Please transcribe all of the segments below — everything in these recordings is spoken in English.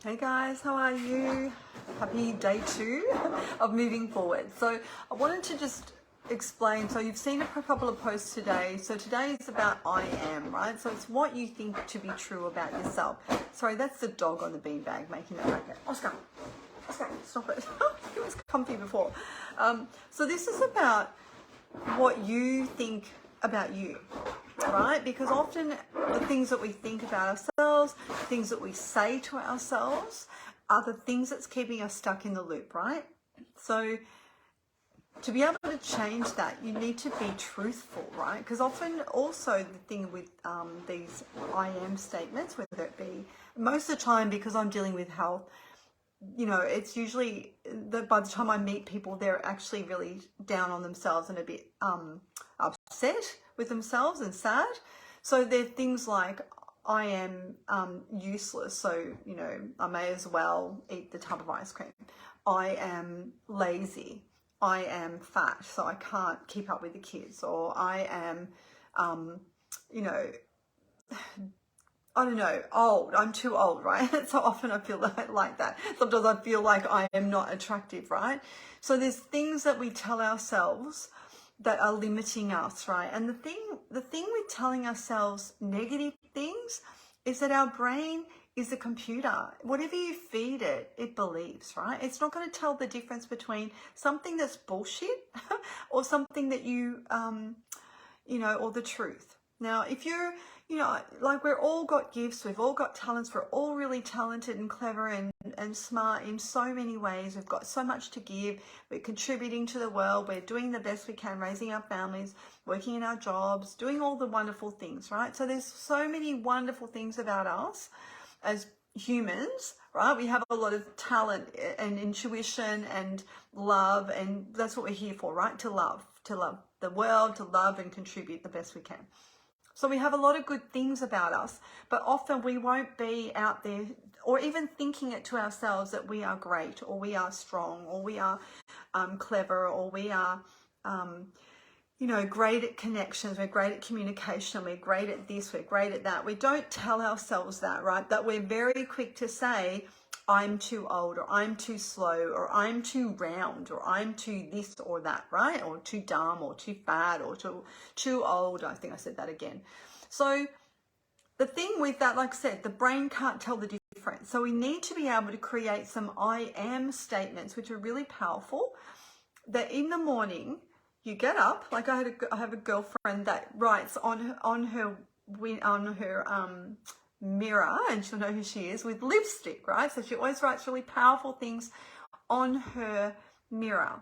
Hey guys, how are you? Happy day 2 of moving forward. So I wanted to just explain, so you've seen a couple of posts today. So today is about I am, right? So it's what you think to be true about yourself. Sorry, that's the dog on the beanbag making that racket. Oscar, stop it. It was comfy before. So this is about what you think about you, right? Because often the things that we think about ourselves, things that we say to ourselves, are the things that's keeping us stuck in the loop, right? So to be able to change that, you need to be truthful, right? Because often also the thing with these I am statements, whether it be, most of the time, because I'm dealing with health, you know, it's usually that by the time I meet people, they're actually really down on themselves and a bit upset with themselves and sad. So they're things like, I am useless, so, you know, I may as well eat the tub of ice cream. I am lazy. I am fat, so I can't keep up with the kids. Or I am, you know, I don't know, old. I'm too old, right? So often I feel like that. Sometimes I feel like I am not attractive, right? So there's things that we tell ourselves that are limiting us, right? And the thing with telling ourselves negative things is that our brain is a computer. Whatever you feed it, it believes, right? It's not going to tell the difference between something that's bullshit or something that you know, or the truth. Now, if you're, you know, like we're all got gifts, we've all got talents, we're all really talented and clever and smart in so many ways. We've got so much to give. We're contributing to the world. We're doing the best we can, raising our families, working in our jobs, doing all the wonderful things, right? So there's so many wonderful things about us as humans, right? We have a lot of talent and intuition and love, and that's what we're here for, right? To love the world, to love and contribute the best we can. So we have a lot of good things about us, but often we won't be out there or even thinking it to ourselves that we are great, or we are strong, or we are clever, or we are, you know, great at connections, we're great at communication, we're great at this, we're great at that. We don't tell ourselves that, right? That we're very quick to say, I'm too old, or I'm too slow, or I'm too round, or I'm too this or that, right? Or too dumb, or too fat, or too old. I think I said that again. So the thing with that, like I said, the brain can't tell the difference. So we need to be able to create some I am statements, which are really powerful, that in the morning you get up, like I have a girlfriend that writes on her mirror, and she'll know who she is, with lipstick, right? So she always writes really powerful things on her mirror.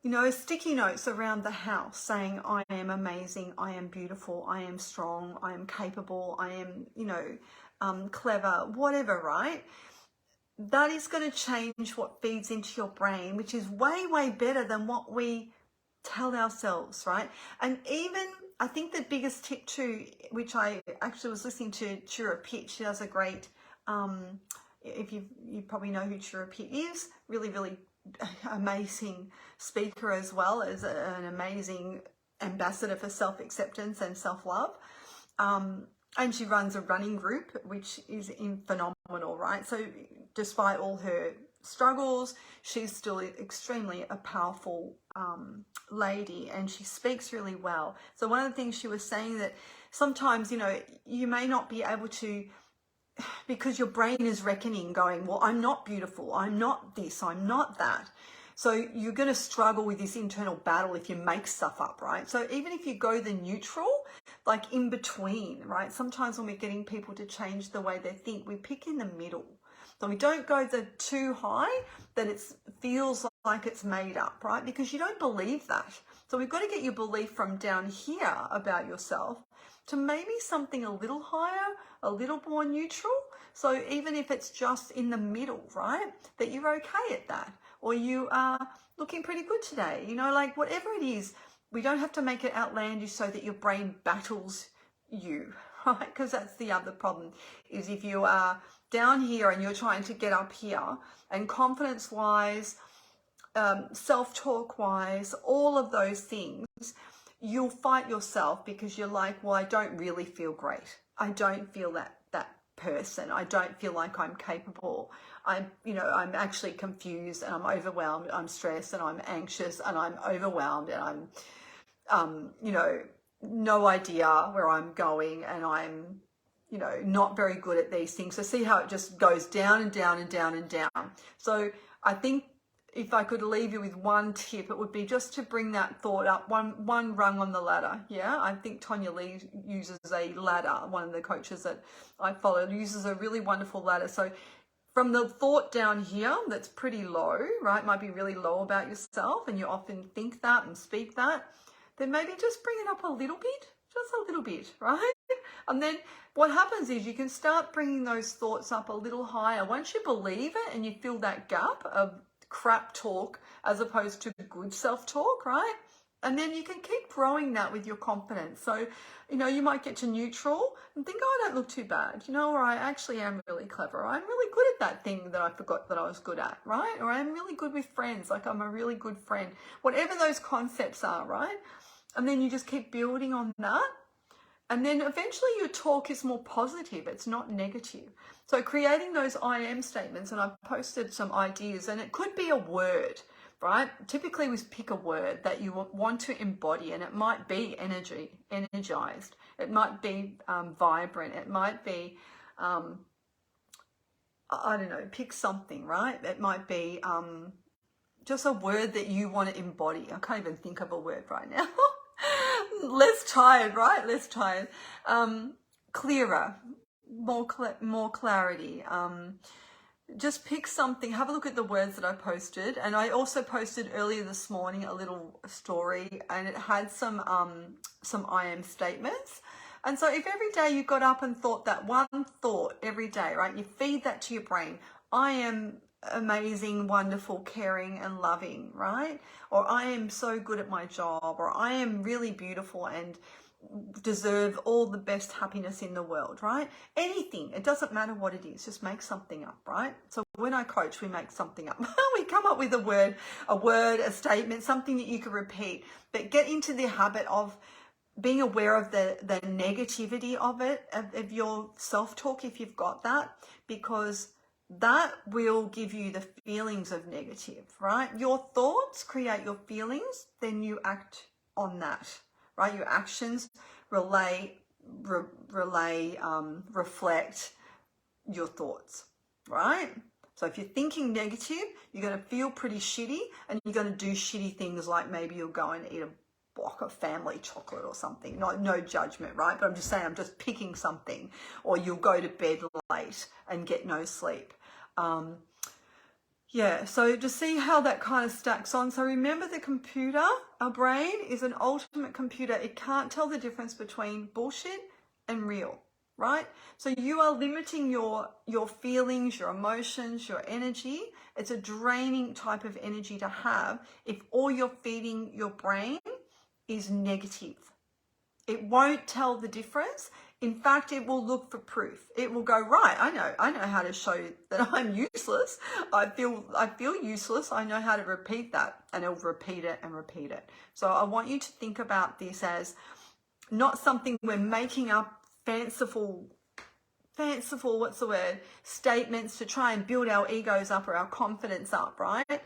You know, sticky notes around the house saying, I am amazing, I am beautiful, I am strong, I am capable, I am, you know, clever, whatever, right? That is going to change what feeds into your brain, which is way, way better than what we tell ourselves, right? And even, I think the biggest tip too, which I actually was listening to Chura Pitt, she does a great, if you probably know who Chura Pitt is, really, really amazing speaker, as well as an amazing ambassador for self-acceptance and self-love. And she runs a running group, which is phenomenal, right? So despite all her struggles, she's still extremely a powerful lady, and she speaks really well. So one of the things she was saying, that sometimes, you know, you may not be able to, because your brain is reckoning, going, well, I'm not beautiful, I'm not this, I'm not that. So you're going to struggle with this internal battle if you make stuff up, right? So even if you go the neutral, like in between, right? Sometimes when we're getting people to change the way they think, we pick in the middle. So we don't go the too high that it feels like it's made up, right? Because you don't believe that. So we've got to get your belief from down here about yourself to maybe something a little higher, a little more neutral. So even if it's just in the middle, right? That you're okay at that, or you are looking pretty good today, you know, like whatever it is, we don't have to make it outlandish so that your brain battles you, right? Because that's the other problem, is if you are down here and you're trying to get up here, and confidence wise, self-talk wise, all of those things, you'll fight yourself, because you're like, well, I don't really feel great. I don't feel that person. I don't feel like I'm capable. I'm actually confused and I'm overwhelmed. I'm stressed and I'm anxious and I'm overwhelmed and I'm, no idea where I'm going and I'm, not very good at these things. So see how it just goes down and down and down and down. So I think if I could leave you with one tip, it would be just to bring that thought up one rung on the ladder. Yeah, I think Tonya Lee uses a ladder. One of the coaches that I follow uses a really wonderful ladder. So from the thought down here, that's pretty low, right? Might be really low about yourself, and you often think that and speak that. Then maybe just bring it up a little bit, just a little bit, right? And then what happens is you can start bringing those thoughts up a little higher. Once you believe it and you fill that gap of crap talk as opposed to good self-talk, right? And then you can keep growing that with your confidence. So, you might get to neutral and think, oh, I don't look too bad, or I actually am really clever. I'm really good at that thing that I forgot that I was good at, right? Or I'm really good with friends, like I'm a really good friend. Whatever those concepts are, right? And then you just keep building on that. And then eventually your talk is more positive. It's not negative. So creating those I am statements, and I've posted some ideas, and it could be a word, right? Typically we pick a word that you want to embody, and it might be energized. It might be vibrant. It might be, I don't know, pick something, right? It might be just a word that you want to embody. I can't even think of a word right now. Less tired, right? Less tired. Clearer, more clarity. Just pick something. Have a look at the words that I posted, and I also posted earlier this morning a little story, and it had some I am statements. And so if every day you got up and thought that one thought every day, right? You feed that to your brain. I am amazing, wonderful, caring and loving, right? Or I am so good at my job, or I am really beautiful and deserve all the best happiness in the world, right? Anything, it doesn't matter what it is, just make something up, right? So when I coach, we make something up. We come up with a word, a statement, something that you can repeat, but get into the habit of being aware of the negativity of it, of your self-talk, if you've got that, because that will give you the feelings of negative, right? Your thoughts create your feelings, then you act on that, right? Your actions reflect your thoughts, right? So if you're thinking negative, you're going to feel pretty shitty, and you're going to do shitty things, like maybe you'll go and eat a block of family chocolate or something. No judgment, right? But I'm just saying, I'm just picking something. Or you'll go to bed late and get no sleep. So to see how that kind of stacks on. So remember, the computer, our brain, is an ultimate computer. It can't tell the difference between bullshit and real, right? So you are limiting your feelings, your emotions, your energy. It's a draining type of energy to have if all you're feeding your brain is negative. It won't tell the difference. In fact, it will look for proof. It will go, right, I know how to show that I'm useless. I feel useless. I know how to repeat that, and it'll repeat it and repeat it. So I want you to think about this as not something we're making up fanciful, statements to try and build our egos up or our confidence up, right?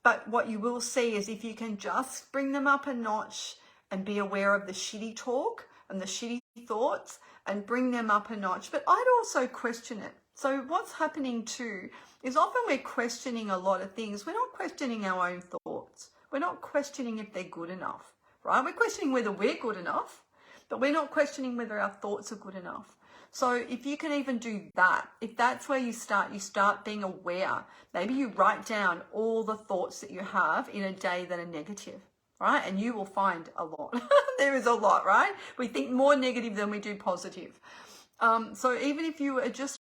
But what you will see is if you can just bring them up a notch and be aware of the shitty talk and the shitty thoughts and bring them up a notch. But I'd also question it. So what's happening too is often we're questioning a lot of things. We're not questioning our own thoughts. We're not questioning if they're good enough, right? We're questioning whether we're good enough, but we're not questioning whether our thoughts are good enough. So if you can even do that, if that's where you start being aware. Maybe you write down all the thoughts that you have in a day that are negative, right? And you will find a lot. There is a lot, right? We think more negative than we do positive. So even if you are just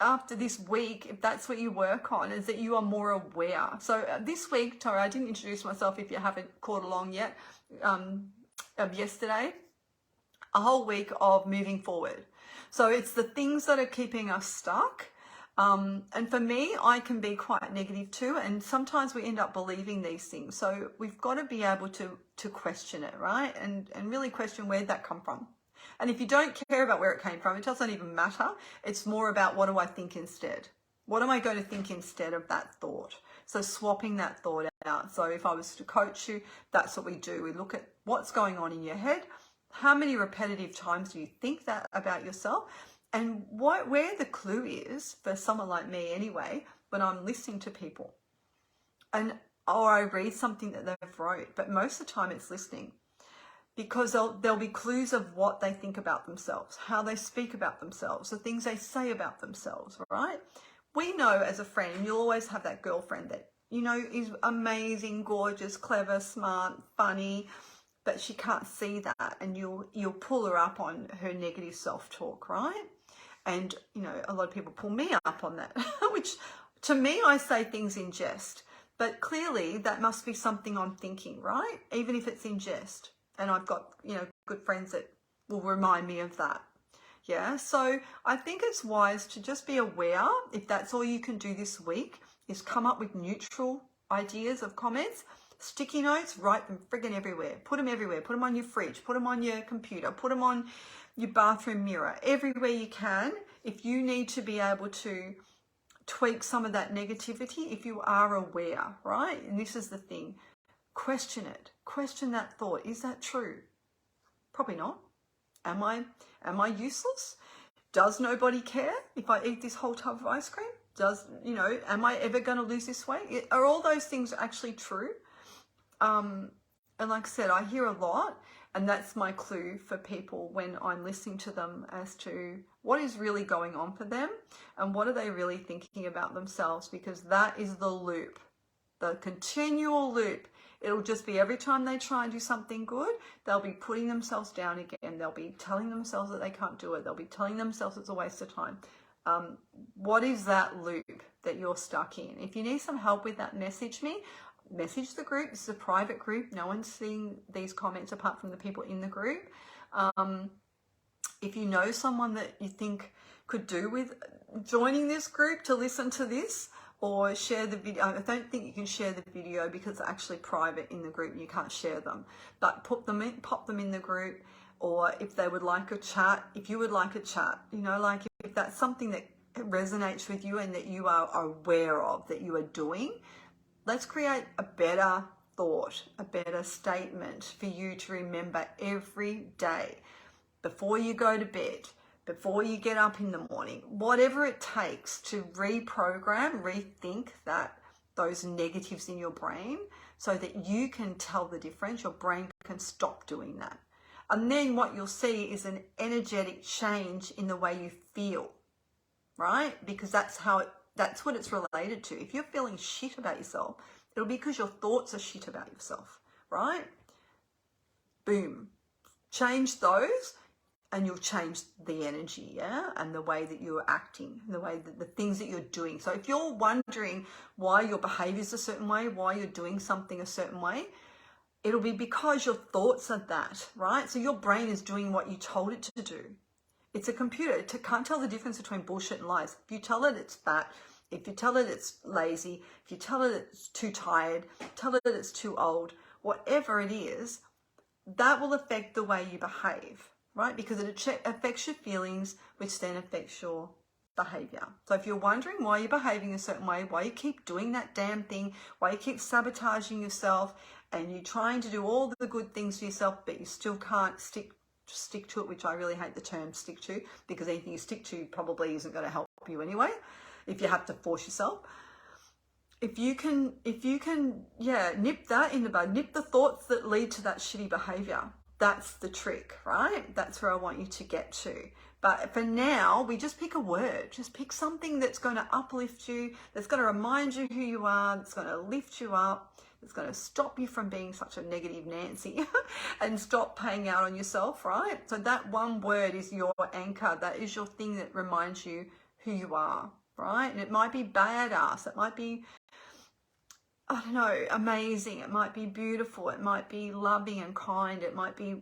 after this week, if that's what you work on, is that you are more aware. So this week, Tori, I didn't introduce myself if you haven't caught along yet, of yesterday, a whole week of moving forward. So it's the things that are keeping us stuck. And for me, I can be quite negative too. And sometimes we end up believing these things. So we've got to be able to question it, right? And really question, where'd that come from? And if you don't care about where it came from, it doesn't even matter. It's more about, what do I think instead? What am I going to think instead of that thought? So swapping that thought out. So if I was to coach you, that's what we do. We look at what's going on in your head. How many repetitive times do you think that about yourself? And where the clue is, for someone like me anyway, when I'm listening to people, or I read something that they've wrote, but most of the time it's listening, because there'll be clues of what they think about themselves, how they speak about themselves, the things they say about themselves, right? We know as a friend, and you'll always have that girlfriend that, you know, is amazing, gorgeous, clever, smart, funny, but she can't see that, and you'll pull her up on her negative self-talk, right? And, you know, a lot of people pull me up on that, which to me, I say things in jest, but clearly that must be something I'm thinking, right? Even if it's in jest. And I've got, you know, good friends that will remind me of that. Yeah, so I think it's wise to just be aware, if that's all you can do this week, is come up with neutral ideas of comments. Sticky notes, write them friggin' everywhere. Put them everywhere. Put them on your fridge. Put them on your computer. Put them on your bathroom mirror. Everywhere you can. If you need to be able to tweak some of that negativity, if you are aware, right? And this is the thing. Question it. Question that thought. Is that true? Probably not. Am I useless? Does nobody care if I eat this whole tub of ice cream? Am I ever going to lose this weight? Are all those things actually true? And like I said, I hear a lot, and that's my clue for people when I'm listening to them as to what is really going on for them and what are they really thinking about themselves, because that is the loop, the continual loop. It'll just be every time they try and do something good, they'll be putting themselves down again. They'll be telling themselves that they can't do it. They'll be telling themselves it's a waste of time. What is that loop that you're stuck in? If you need some help with that, message me. Message the group. This is a private group. No one's seeing these comments apart from the people in the group. If you know someone that you think could do with joining this group to listen to this, or share the video. I don't think you can share the video because it's actually private in the group and you can't share them. But pop them in the group, or if they would like a chat, if you would like a chat, you know, like if that's something that resonates with you and that you are aware of, that you are doing, let's create a better thought, a better statement for you to remember every day before you go to bed, before you get up in the morning, whatever it takes to reprogram, rethink those negatives in your brain so that you can tell the difference. Your brain can stop doing that. And then what you'll see is an energetic change in the way you feel, right? Because that's what it's related to. If you're feeling shit about yourself, it'll be because your thoughts are shit about yourself, right? Boom. Change those, and you'll change the energy, yeah? And the way that you're acting, the way that the things that you're doing. So if you're wondering why your behavior is a certain way, why you're doing something a certain way, it'll be because your thoughts are that, right? So your brain is doing what you told it to do. It's a computer. It can't tell the difference between bullshit and lies. If you tell it it's fat, if you tell it it's lazy, if you tell it it's too tired, tell it it's too old, whatever it is, that will affect the way you behave, right? Because it affects your feelings, which then affects your behavior. So if you're wondering why you're behaving a certain way, why you keep doing that damn thing, why you keep sabotaging yourself, and you're trying to do all the good things for yourself, but you still can't stick to it, which I really hate the term stick to, because anything you stick to probably isn't going to help you anyway, if you have to force yourself. If you can, nip that in the bud, nip the thoughts that lead to that shitty behavior. That's the trick, right? That's where I want you to get to. But for now, we just pick a word. Just pick something that's going to uplift you, that's going to remind you who you are, that's going to lift you up, that's going to stop you from being such a negative Nancy and stop paying out on yourself, right? So that one word is your anchor. That is your thing that reminds you who you are, right? And it might be badass. It might be, I don't know, amazing. It might be beautiful. It might be loving and kind. It might be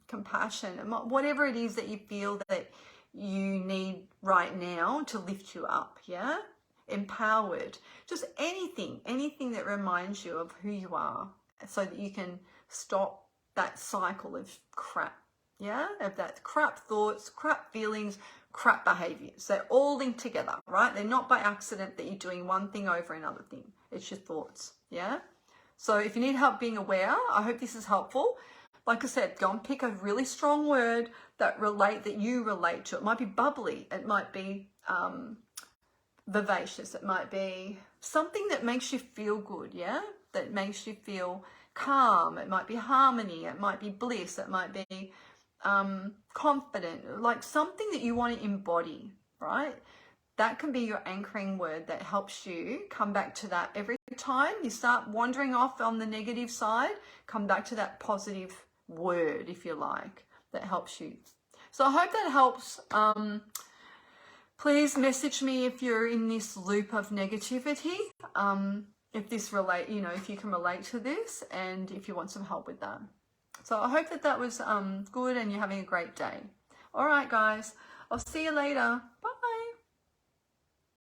compassion. Whatever it is that you feel that you need right now to lift you up, yeah? Empowered. Just anything that reminds you of who you are so that you can stop that cycle of crap Yeah, of that crap thoughts, crap feelings, crap behaviors. They're all linked together, right? They're not by accident that you're doing one thing over another thing. It's your thoughts, yeah? So if you need help being aware, I hope this is helpful. Like I said, go and pick a really strong word that you relate to. It might be bubbly. It might be vivacious. It might be something that makes you feel good, yeah? That makes you feel calm. It might be harmony. It might be bliss. It might be confident. Like something that you want to embody, right? That can be your anchoring word that helps you come back to that every time you start wandering off on the negative side. Come back to that positive word, if you like, that helps you. So I hope that helps. Please message me if you're in this loop of negativity. If this if you can relate to this, and if you want some help with that. So I hope that was good and you're having a great day. All right, guys. I'll see you later. Bye.